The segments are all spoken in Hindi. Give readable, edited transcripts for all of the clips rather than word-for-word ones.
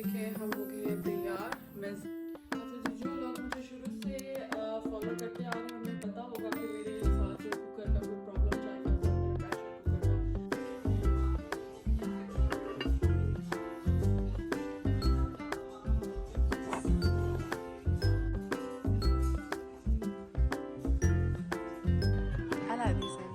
देखें हम हो गए हैं तैयार। मैं अच्छा जी, जो लोग मुझे शुरू से फॉलो करते आ रहे हैं उन्हें पता होगा कि मेरे साथ जो कुकर का कोई प्रॉब्लम चल रहा था, मेरे pressure I like these things.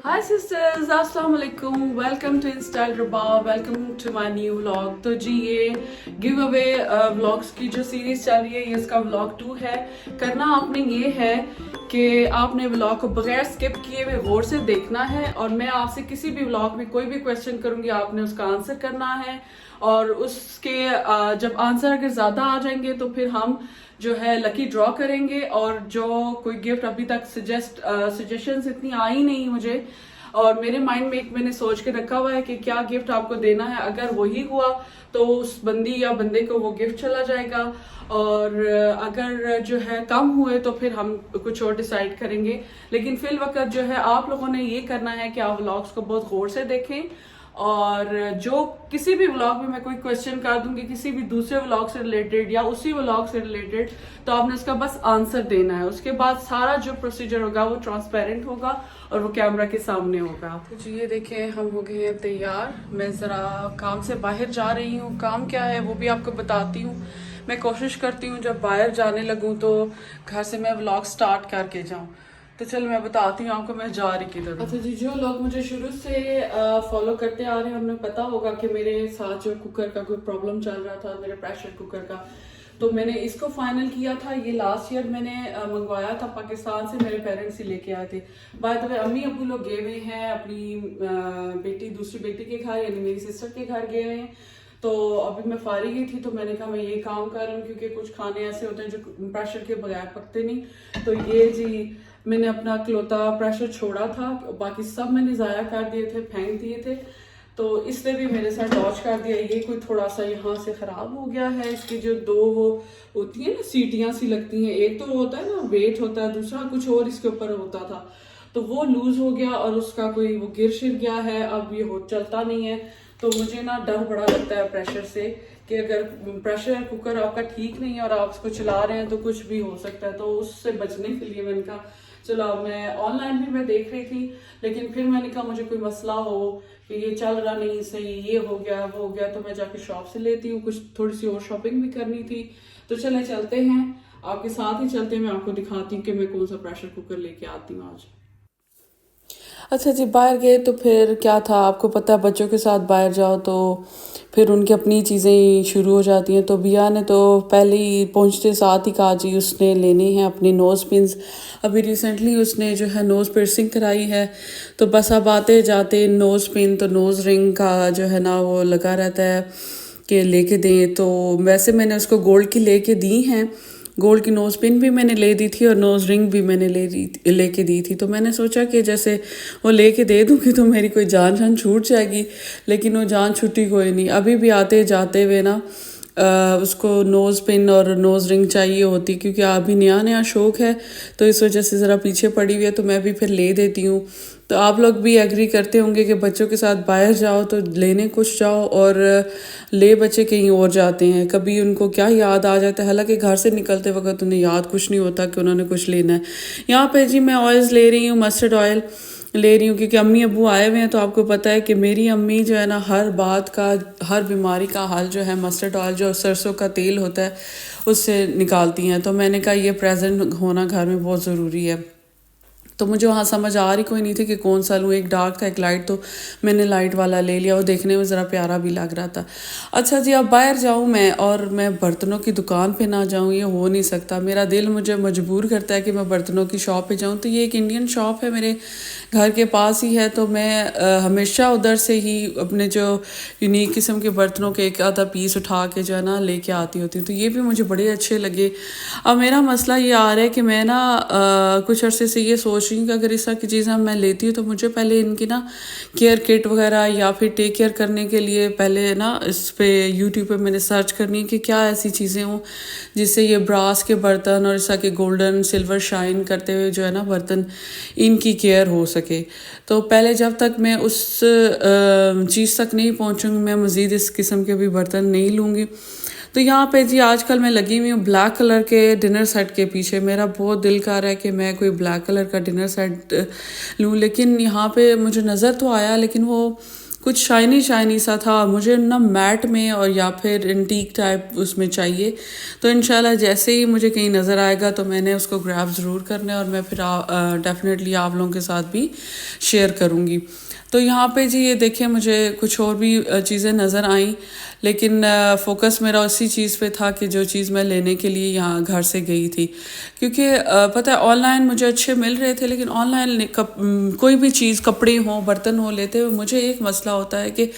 Hi sisters, अस्सलाम वालेकुम, welcome to InStyle Rabab, welcome to my new vlog. तो जी ये गिव अवे व्लॉग्स की जो सीरीज चल रही है ये इसका व्लॉग 2 है। करना आपने ये है कि आपने व्लॉग को बगैर स्किप किए हुए गौर से देखना है और मैं आपसे किसी भी व्लॉग में कोई भी क्वेश्चन करूंगी, आपने उसका आंसर करना है और उसके जब आंसर अगर ज्यादा आ जाएंगे तो फिर हम जो है लकी ड्रॉ करेंगे। और जो कोई गिफ्ट अभी तक सजेशंस इतनी आई नहीं मुझे, और मेरे माइंड में एक मैंने सोच के रखा हुआ है कि क्या गिफ्ट आपको देना है। अगर वही हुआ तो उस बंदी या बंदे को वो गिफ्ट चला जाएगा, और अगर जो है कम हुए तो फिर हम कुछ और डिसाइड करेंगे। लेकिन फिल वक्त जो है आप लोगों ने ये करना है कि आप व्लॉग्स को बहुत गौर से देखें, और जो किसी भी व्लॉग में मैं कोई क्वेश्चन कर दूंगी किसी भी दूसरे व्लॉग से रिलेटेड या उसी व्लॉग से रिलेटेड, तो आपने उसका बस आंसर देना है। उसके बाद सारा जो प्रोसीजर होगा वो ट्रांसपेरेंट होगा और वो कैमरा के सामने होगा। तो जी ये देखें हम हो गए हैं तैयार। मैं जरा काम से बाहर जा रही हूँ। काम क्या है वो भी आपको बताती हूँ। मैं कोशिश करती हूँ जब बाहर जाने लगूँ तो घर से मैं व्लॉग स्टार्ट करके जाऊँ। तो चलो मैं बताती हूँ आपको मैं जा रही किधर। अच्छा जी, जो लोग मुझे शुरू से फॉलो करते आ रहे हैं उन्हें पता होगा कि मेरे साथ जो कुकर का कोई प्रॉब्लम चल रहा था, मेरे प्रेशर कुकर का। तो मैंने इसको फाइनल किया था, ये लास्ट ईयर मैंने मंगवाया था पाकिस्तान से, मेरे पेरेंट्स ही लेके आए थे। बाय द वे अम्मी अबू लोग गए हुए हैं अपनी बेटी दूसरी बेटी के घर, यानी मेरी सिस्टर के घर गए हुए हैं। तो अभी मैं फारिग ही थी तो मैंने कहा मैं ये काम कर लूँ, क्योंकि कुछ खाने ऐसे होते हैं जो प्रेशर के बगैर पकते नहीं। तो ये जी मैंने अपना इकलौता प्रेशर छोड़ा था, बाकी सब मैंने ज़ाया कर दिए थे, फेंक दिए थे। तो इसने भी मेरे साथ लॉन्च कर दिया। ये कोई थोड़ा सा यहाँ से ख़राब हो गया है। इसकी जो दो वो होती है ना सीटियाँ सी लगती हैं, एक तो होता है ना वेट होता है, दूसरा कुछ और इसके ऊपर होता था, तो वो लूज हो गया और उसका कोई वो गिर शिर गया है। अब ये हो चलता नहीं है। तो मुझे ना डर बड़ा लगता है प्रेशर से कि अगर प्रेशर कुकर आपका ठीक नहीं है और आप उसको चला रहे हैं तो कुछ भी हो सकता है। तो उससे बचने के लिए मैंने कहा चलो, मैं ऑनलाइन भी मैं देख रही थी, लेकिन फिर मैंने कहा मुझे कोई मसला हो कि ये चल रहा नहीं सही, ये हो गया वो हो गया, तो मैं जाके शॉप से लेती हूँ। कुछ थोड़ी सी और शॉपिंग भी करनी थी। तो चले चलते हैं, आपके साथ ही चलते हैं। मैं आपको दिखाती हूँ कि मैं कौन सा प्रेशर कुकर लेके आती हूँ आज। अच्छा जी, बाहर गए तो फिर क्या था, आपको पता है बच्चों के साथ बाहर जाओ तो फिर उनकी अपनी चीज़ें शुरू हो जाती हैं। तो बिया ने तो पहले ही पहुंचते साथ ही कहा जी उसने लेनी है अपनी नोज़ पिन्स। अभी रिसेंटली उसने जो है नोज़ पियर्सिंग कराई है, तो बस अब आते जाते नोज़ पिन तो नोज़ रिंग का जो है ना वो लगा रहता है कि लेके दें। तो वैसे मैंने उसको गोल्ड की लेके दी हैं, गोल्ड की नोज़ पिन भी मैंने ले दी थी और नोज़ रिंग भी मैंने लेके दी थी। तो मैंने सोचा कि जैसे वो लेके दे दूँगी तो मेरी कोई जान छूट जाएगी, लेकिन वो जान छूटी कोई नहीं। अभी भी आते जाते हुए ना उसको नोज़ पिन और नोज़ रिंग चाहिए होती, क्योंकि अभी नया नया शौक़ है तो इस वजह से ज़रा पीछे पड़ी हुई है। तो मैं भी फिर ले देती हूँ। तो आप लोग भी एग्री करते होंगे कि बच्चों के साथ बाहर जाओ तो लेने कुछ जाओ और ले बच्चे कहीं और जाते हैं, कभी उनको क्या याद आ जाता है। हालांकि घर से निकलते वक्त उन्हें याद कुछ नहीं होता कि उन्होंने कुछ लेना है। यहाँ पे जी मैं ऑयल्स ले रही हूँ, मस्टर्ड ऑयल ले रही हूँ, क्योंकि अम्मी अबू आए हुए हैं। तो आपको पता है कि मेरी अम्मी जो है ना, हर बात का, हर बीमारी का हल जो है मस्टर्ड ऑयल जो सरसों का तेल होता है उससे निकालती हैं। तो मैंने कहा ये प्रेजेंट होना घर में बहुत ज़रूरी है। तो मुझे वहाँ समझ आ रही कोई नहीं थी कि कौन सा लूँ, एक डार्क था एक लाइट, तो मैंने लाइट वाला ले लिया। वो देखने में ज़रा प्यारा भी लग रहा था। अच्छा जी, अब बाहर जाऊँ मैं और मैं बर्तनों की दुकान पे ना जाऊँ, ये हो नहीं सकता। मेरा दिल मुझे मजबूर करता है कि मैं बर्तनों की शॉप पे जाऊँ। तो ये एक इंडियन शॉप है, मेरे घर के पास ही है। तो मैं हमेशा उधर से ही अपने जो यूनिक किस्म के बर्तनों के एक आधा पीस उठा के जो है ना लेके आती होती हूँ। तो ये भी मुझे बड़े अच्छे लगे। अब मेरा मसला ये आ रहा है कि मैं ना कुछ अरसे से ये सोच रही हूँ कि अगर इस तरह की चीज़ें मैं लेती हूँ तो मुझे पहले इनकी ना केयर किट वगैरह या फिर टेक केयर करने के लिए पहले ना इस पे यूट्यूब पे मैंने सर्च करनी है कि क्या ऐसी चीज़ें हों जिससे ये ब्रास के बर्तन और इस तरह के गोल्डन सिल्वर शाइन करते हुए जो है ना बर्तन, इनकी केयर हो सके। तो पहले जब तक मैं उस चीज़ तक नहीं पहुँचूँगी मैं मज़ीद इस किस्म के भी बर्तन नहीं लूँगी। तो यहाँ पे जी आजकल मैं लगी हुई हूँ ब्लैक कलर के डिनर सेट के पीछे। मेरा बहुत दिल कर रहा है कि मैं कोई ब्लैक कलर का डिनर सेट लूँ, लेकिन यहाँ पे मुझे नज़र तो आया लेकिन वो कुछ शाइनी शाइनी सा था। मुझे ना मैट में और या फिर एंटीक टाइप उसमें चाहिए। तो इंशाल्लाह जैसे ही मुझे कहीं नज़र आएगा तो मैंने उसको ग्रैब ज़रूर करना है और मैं फिर डेफिनेटली आप लोगों के साथ भी शेयर करूँगी। तो यहाँ पे जी ये देखिए मुझे कुछ और भी चीज़ें नज़र आई, लेकिन फोकस मेरा उसी चीज़ पे था कि जो चीज़ मैं लेने के लिए यहाँ घर से गई थी। क्योंकि पता है ऑनलाइन मुझे अच्छे मिल रहे थे, लेकिन ऑनलाइन कोई भी चीज़, कपड़े हों बर्तन हो, लेते हुए मुझे एक मसला होता है कि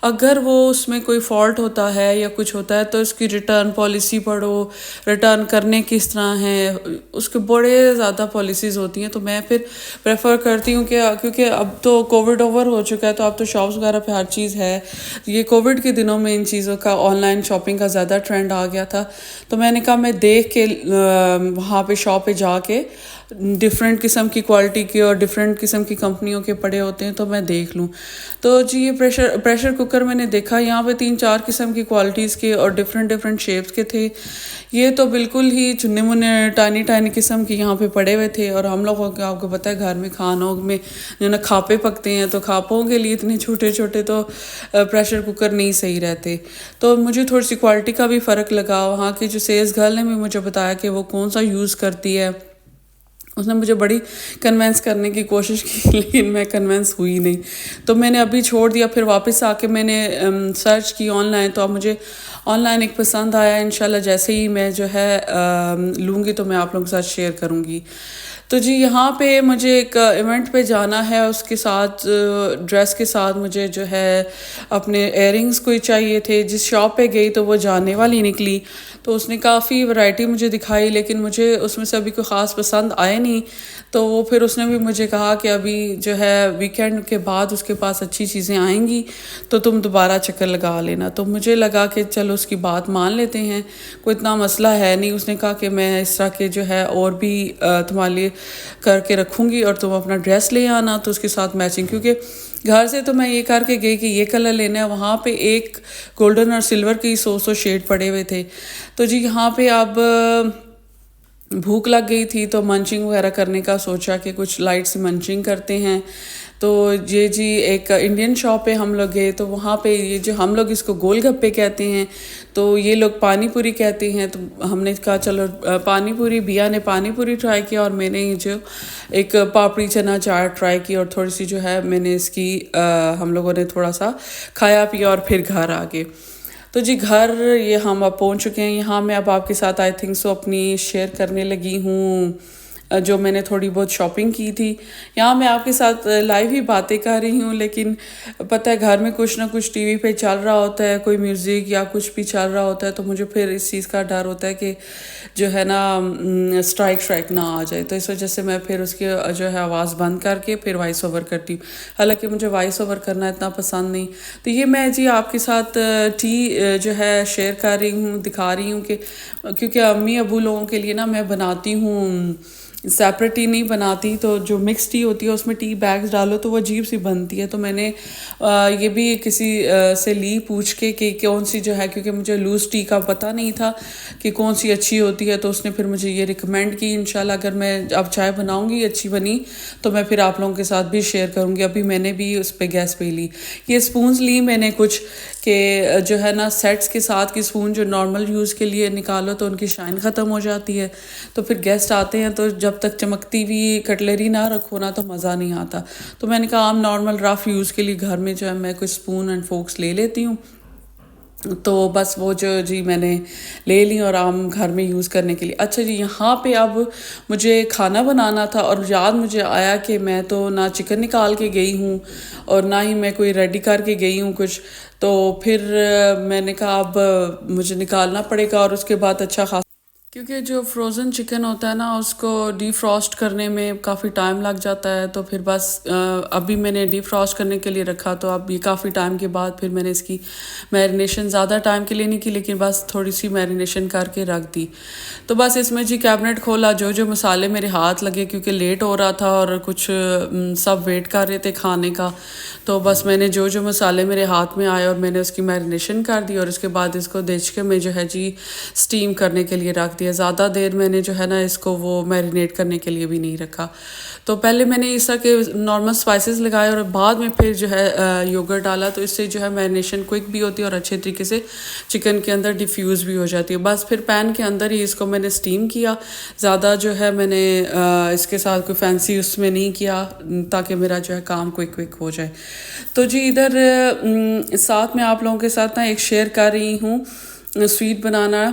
अगर वो उसमें कोई फॉल्ट होता है या कुछ होता है तो इसकी रिटर्न पॉलिसी पढ़ो, रिटर्न करने किस तरह है, उसके बड़े ज़्यादा पॉलिसीज़ होती हैं। तो मैं फिर प्रेफर करती हूँ कि क्योंकि अब तो कोविड ओवर हो चुका है तो अब तो शॉप्स वगैरह पे हर चीज़ है। ये कोविड के दिनों में इन चीज़ों का, ऑनलाइन शॉपिंग का ज़्यादा ट्रेंड आ गया था। तो मैंने कहा मैं देख के वहाँ पे शॉप पे जाके डिफरेंट किस्म की क्वालिटी के और डिफरेंट किस्म की कंपनियों के पड़े होते हैं तो मैं देख लूँ। तो जी ये प्रेशर कुकर मैंने देखा, यहाँ पे 3-4 किस्म की क्वालिटीज़ के और डिफरेंट डिफरेंट शेप्स के थे। ये तो बिल्कुल ही चुन्ने मुन्ने टाइनी टाइनी किस्म के यहाँ पे पड़े हुए थे। और हम लोगों को आपको पता है घर में खानों में जो ना खापे पकते हैं, तो खापों के लिए इतने छोटे छोटे तो प्रेशर कुकर नहीं सही रहते। तो मुझे थोड़ी सी क्वालिटी का भी फ़र्क लगा। वहाँ की जो सेल्स गर्ल ने भी मुझे बताया कि वो कौन सा यूज़ करती है। उसने मुझे बड़ी कन्वेंस करने की कोशिश की लेकिन मैं कन्वेंस हुई नहीं, तो मैंने अभी छोड़ दिया। फिर वापस आके मैंने सर्च की ऑनलाइन, तो अब मुझे ऑनलाइन एक पसंद आया। इंशाल्लाह जैसे ही मैं जो है लूँगी तो मैं आप लोगों के साथ शेयर करूँगी। तो जी यहाँ पे मुझे एक इवेंट पे जाना है, उसके साथ ड्रेस के साथ मुझे जो है अपने इयररिंग्स कोई चाहिए थे। जिस शॉप पे गई तो वो जाने वाली निकली, तो उसने काफ़ी वैरायटी मुझे दिखाई, लेकिन मुझे उसमें से अभी कोई ख़ास पसंद आए नहीं। तो वो फिर उसने भी मुझे कहा कि अभी जो है वीकेंड के बाद उसके पास अच्छी चीज़ें आएंगी तो तुम दोबारा चक्कर लगा लेना। तो मुझे लगा कि चलो उसकी बात मान लेते हैं, कोई इतना मसला है नहीं। उसने कहा कि मैं इस तरह के जो है और भी तुम्हारे लिए करके रखूँगी और तुम अपना ड्रेस ले आना तो उसके साथ मैचिंग। क्योंकि घर से तो मैं ये करके गई कि ये कलर लेना है, वहाँ पे एक गोल्डन और सिल्वर के 100 शेड पड़े हुए थे। तो जी यहाँ पे अब भूख लग गई थी तो मंचिंग वगैरह करने का सोचा कि कुछ लाइट सी मंचिंग करते हैं। तो ये जी एक इंडियन शॉप पे हम लोग गए, तो वहाँ पे ये जो हम लोग इसको गोलगप्पे कहते हैं, तो ये लोग पानी पूरी कहते हैं। तो हमने कहा चलो पानी पूरी, बिया ने पानी पूरी ट्राई किया और मैंने ये जो एक पापड़ी चना चाट ट्राई की और थोड़ी सी जो है मैंने इसकी हम लोगों ने थोड़ा सा खाया पिया और फिर घर आ गए। तो जी घर ये हम अब पहुंच चुके हैं। यहाँ मैं अब आपके साथ आई थिंक सो अपनी शेयर करने लगी हूँ जो मैंने थोड़ी बहुत शॉपिंग की थी। यहाँ मैं आपके साथ लाइव ही बातें कर रही हूँ, लेकिन पता है घर में कुछ ना कुछ टीवी पे चल रहा होता है, कोई म्यूज़िक या कुछ भी चल रहा होता है, तो मुझे फिर इस चीज़ का डर होता है कि जो है ना स्ट्राइक ना आ जाए। तो इस वजह से मैं फिर उसकी जो है आवाज़ बंद करके फिर वॉइस ओवर करती हूँ। हालांकि मुझे वॉइस ओवर करना इतना पसंद नहीं। तो ये मैं जी आपके साथ टी जो है शेयर कर रही हूँ, दिखा रही हूँ कि क्योंकि अम्मी अबू लोगों के लिए ना मैं बनाती हूँ सेपरेट टी नहीं बनाती, तो जो मिक्स टी होती है उसमें टी बैग्स डालो तो वो अजीब सी बनती है। तो मैंने ये भी किसी से ली पूछ के कि कौन सी जो है, क्योंकि मुझे लूज़ टी का पता नहीं था कि कौन सी अच्छी होती है, तो उसने फिर मुझे ये रिकमेंड की। इंशाल्लाह अगर मैं अब चाय बनाऊंगी अच्छी बनी तो मैं फिर आप लोगों के साथ भी शेयर करूंगी। अभी मैंने भी उस पर गैस पे ली, ये स्पून्स ली मैंने कुछ के जो है ना सेट्स के साथ की स्पून जो नॉर्मल यूज़ के लिए निकालो तो उनकी शाइन ख़त्म हो जाती है, तो फिर गेस्ट आते हैं तो जब तक चमकती हुई कटलरी ना रखो ना तो मज़ा नहीं आता। तो मैंने कहा आम नॉर्मल रफ़ यूज़ के लिए घर में जो है मैं कुछ स्पून एंड फोक्स ले लेती हूँ। तो बस वो जो जी मैंने ले ली और आम घर में यूज़ करने के लिए। अच्छा जी, यहाँ पे अब मुझे खाना बनाना था और याद मुझे आया कि मैं तो ना चिकन निकाल के गई हूँ और ना ही मैं कोई रेडी करके गई हूँ कुछ। तो फिर मैंने कहा अब मुझे निकालना पड़ेगा और उसके बाद अच्छा खासा, क्योंकि जो फ्रोज़न चिकन होता है ना उसको डीफ्रॉस्ट करने में काफ़ी टाइम लग जाता है। तो फिर बस अभी मैंने डीफ्रॉस्ट करने के लिए रखा, तो अब ये काफ़ी टाइम के बाद फिर मैंने इसकी मैरिनेशन ज़्यादा टाइम के लिए नहीं की, लेकिन बस थोड़ी सी मैरिनेशन करके रख दी। तो बस इसमें जी कैबिनेट खोला, जो जो मसाले मेरे हाथ लगे क्योंकि लेट हो रहा था और कुछ सब वेट कर रहे थे खाने का, तो बस मैंने जो जो मसाले मेरे हाथ में आए और मैंने उसकी मैरिनेशन कर दी और उसके बाद इसको देचके में जो है जी स्टीम करने के लिए रख दिया। ज़्यादा देर मैंने जो है ना इसको वो मैरिनेट करने के लिए भी नहीं रखा। तो पहले मैंने इस तरह के नॉर्मल स्पाइसेस लगाए और बाद में फिर जो है योगर्ट डाला, तो इससे जो है मैरिनेशन क्विक भी होती है और अच्छे तरीके से चिकन के अंदर डिफ्यूज़ भी हो जाती है। बस फिर पैन के अंदर ही इसको मैंने स्टीम किया, ज़्यादा जो है मैंने इसके साथ कोई फैंसी उसमें नहीं किया ताकि मेरा जो है काम क्विक हो जाए। तो जी इधर साथ में आप लोगों के साथ ना एक शेयर कर रही हूँ स्वीट बनाना।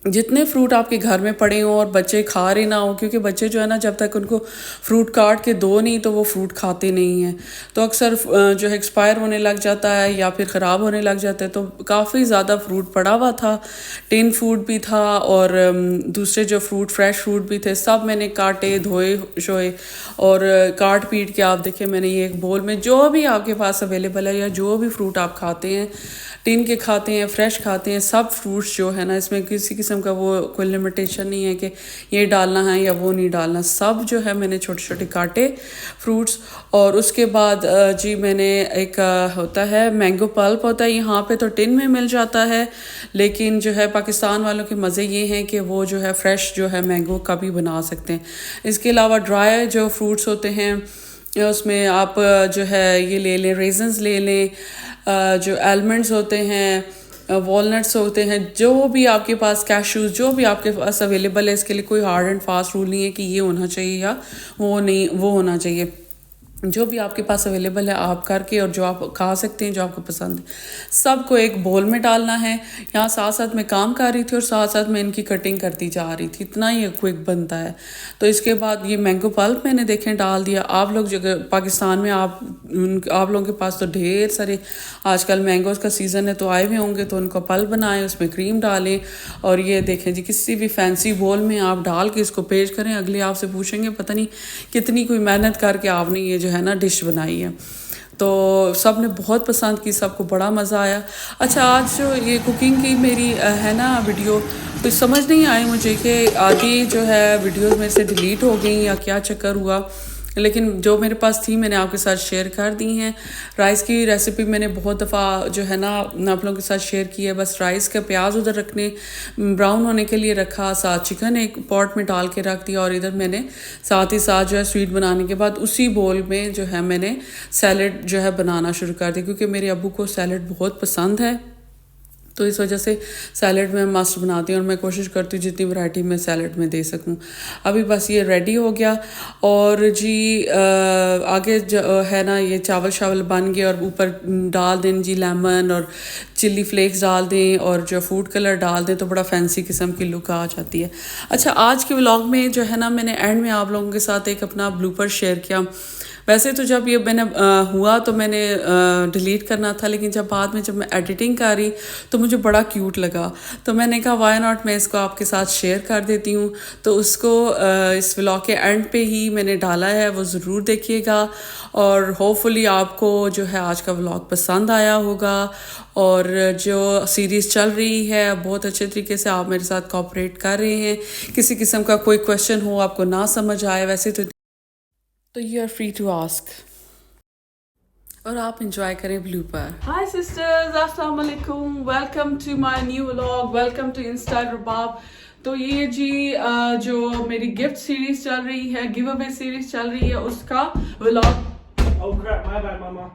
जितने फ्रूट आपके घर में पड़े हों और बच्चे खा रहे ना हो, क्योंकि बच्चे जो है ना जब तक उनको फ्रूट काट के दो नहीं तो वो फ्रूट खाते नहीं हैं, तो अक्सर जो है एक्सपायर होने लग जाता है या फिर ख़राब होने लग जाता है। तो काफ़ी ज़्यादा फ्रूट पड़ा हुआ था, टिन फ्रूट भी था और दूसरे जो फ्रूट फ्रेश फ्रूट भी थे, सब मैंने काटे धोए शोए और काट पीट के आप देखें मैंने ये एक बोल में जो भी आपके पास अवेलेबल है या जो भी फ्रूट आप खाते हैं, टिन के खाते हैं फ्रेश खाते हैं, सब फ्रूट्स जो है ना इसमें किसी किस्म का वो कोई लिमिटेशन नहीं है कि ये डालना है या वो नहीं डालना। सब जो है मैंने छोटे छोटे काटे फ्रूट्स और उसके बाद जी मैंने एक होता है मैंगो पल्प होता है, यहाँ पे तो टिन में मिल जाता है, लेकिन जो है पाकिस्तान वालों के मज़े ये हैं कि वो जो है फ्रेश जो है मैंगो का भी बना सकते हैं। इसके अलावा ड्राई जो फ्रूट्स होते हैं उसमें आप जो है ये ले लें, रेजन्स ले लें, जो आलमंड्स होते हैं, वॉलनट्स होते हैं, जो भी आपके पास कैशूज़ जो भी आपके पास अवेलेबल है। इसके लिए कोई हार्ड एंड फास्ट रूल नहीं है कि ये होना चाहिए या वो नहीं वो होना चाहिए। जो भी आपके पास अवेलेबल है आप करके और जो आप खा सकते हैं जो आपको पसंद है सबको एक बोल में डालना है। यहाँ साथ साथ मैं काम कर रही थी और साथ साथ मैं इनकी कटिंग करती जा रही थी, इतना ही क्विक बनता है। तो इसके बाद ये मैंगो पल्प मैंने देखें डाल दिया। आप लोग जो पाकिस्तान में आप लोगों के पास तो ढेर सारे आजकल मैंगोज़ का सीज़न है तो आए हुए होंगे, तो उनको पल्प बनाएं, उसमें क्रीम डालें और ये देखें जी किसी भी फैंसी बोल में आप डाल के इसको पेश करें। अगले आपसे पूछेंगे पता नहीं कितनी कोई मेहनत करके आपने ये जो है ना डिश बनाई है। तो सब ने बहुत पसंद की, सबको बड़ा मज़ा आया। अच्छा, आज जो ये कुकिंग की मेरी है ना वीडियो, कुछ समझ नहीं आई मुझे कि आधी जो है वीडियोस में से डिलीट हो गई या क्या चक्कर हुआ, लेकिन जो मेरे पास थी मैंने आपके साथ शेयर कर दी हैं। राइस की रेसिपी मैंने बहुत दफ़ा जो है ना आप लोगों के साथ शेयर की है। बस राइस का प्याज उधर रखने ब्राउन होने के लिए रखा, साथ चिकन एक पॉट में डाल के रख दिया और इधर मैंने साथ ही साथ जो है स्वीट बनाने के बाद उसी बोल में जो है मैंने सैलड जो है बनाना शुरू कर दिया, क्योंकि मेरे अब्बू को सैलड बहुत पसंद है। तो इस वजह से सैलड में मस्त बनाती हूँ और मैं कोशिश करती हूँ जितनी वैरायटी मैं सैलड में दे सकूँ। अभी बस ये रेडी हो गया और जी आगे है ना ये चावल शावल बन गए और ऊपर डाल दें जी लेमन और चिल्ली फ्लेक्स डाल दें और जो फूड कलर डाल दें तो बड़ा फैंसी किस्म की लुक आ जाती है। अच्छा, आज के व्लॉग में जो है ना मैंने एंड में आप लोगों के साथ एक अपना ब्लूपर शेयर किया। वैसे तो जब ये मैंने हुआ तो मैंने डिलीट करना था, लेकिन जब मैं एडिटिंग कर रही तो मुझे बड़ा क्यूट लगा, तो मैंने कहा वाई नॉट मैं इसको आपके साथ शेयर कर देती हूँ। तो उसको इस व्लॉग के एंड पे ही मैंने डाला है, वो ज़रूर देखिएगा और होपफुली आपको जो है आज का व्लॉग पसंद आया होगा। और जो सीरीज़ चल रही है बहुत अच्छे तरीके से आप मेरे साथ कोऑपरेट कर रहे हैं। किसी किस्म का कोई क्वेश्चन हो आपको ना समझ आए वैसे तो you are free to ask और आप इंजॉय करें ब्लूपर। हाय सिस्टर्स, अस्सलाम वालेकुम, welcome to my new vlog, welcome to InStyle Rabab. तो ये जी जो मेरी गिफ्ट सीरीज चल रही है, गिव अवे सीरीज चल रही है, उसका vlog. Oh crap, my bad, mama.